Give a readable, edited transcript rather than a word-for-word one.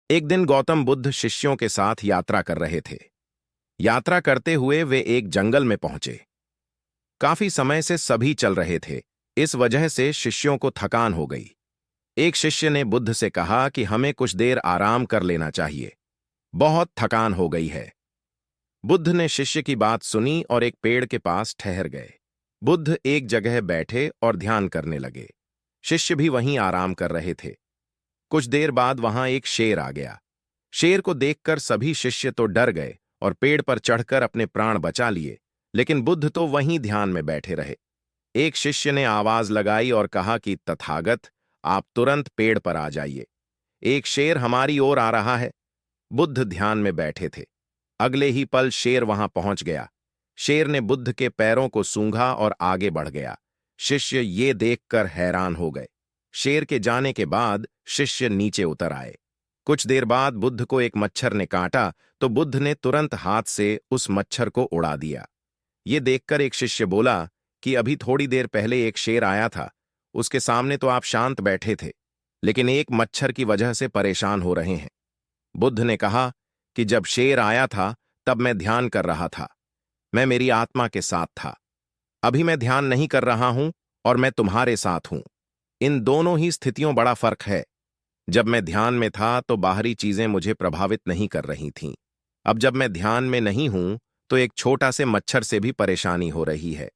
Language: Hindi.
एक दिन गौतम बुद्ध शिष्यों के साथ यात्रा कर रहे थे। यात्रा करते हुए वे एक जंगल में पहुंचे। काफी समय से सभी चल रहे थे, इस वजह से शिष्यों को थकान हो गई। एक शिष्य ने बुद्ध से कहा कि हमें कुछ देर आराम कर लेना चाहिए, बहुत थकान हो गई है। बुद्ध ने शिष्य की बात सुनी और एक पेड़ के पास ठहर गए। बुद्ध एक जगह बैठे और ध्यान करने लगे। शिष्य भी वहीं आराम कर रहे थे। कुछ देर बाद वहां एक शेर आ गया। शेर को देखकर सभी शिष्य तो डर गए और पेड़ पर चढ़कर अपने प्राण बचा लिए, लेकिन बुद्ध तो वहीं ध्यान में बैठे रहे। एक शिष्य ने आवाज लगाई और कहा कि तथागत, आप तुरंत पेड़ पर आ जाइए, एक शेर हमारी ओर आ रहा है। बुद्ध ध्यान में बैठे थे। अगले ही पल शेर वहां पहुंच गया। शेर ने बुद्ध के पैरों को सूंघा और आगे बढ़ गया। शिष्य ये देखकर हैरान हो गए। शेर के जाने के बाद शिष्य नीचे उतर आए। कुछ देर बाद बुद्ध को एक मच्छर ने काटा तो बुद्ध ने तुरंत हाथ से उस मच्छर को उड़ा दिया। ये देखकर एक शिष्य बोला कि अभी थोड़ी देर पहले एक शेर आया था, उसके सामने तो आप शांत बैठे थे, लेकिन एक मच्छर की वजह से परेशान हो रहे हैं। बुद्ध ने कहा कि जब शेर आया था तब मैं ध्यान कर रहा था, मैं मेरी आत्मा के साथ था। अभी मैं ध्यान नहीं कर रहा हूं और मैं तुम्हारे साथ हूं। इन दोनों ही स्थितियों बड़ा फर्क है। जब मैं ध्यान में था तो बाहरी चीजें मुझे प्रभावित नहीं कर रही थीं। अब जब मैं ध्यान में नहीं हूं तो एक छोटा से मच्छर से भी परेशानी हो रही है।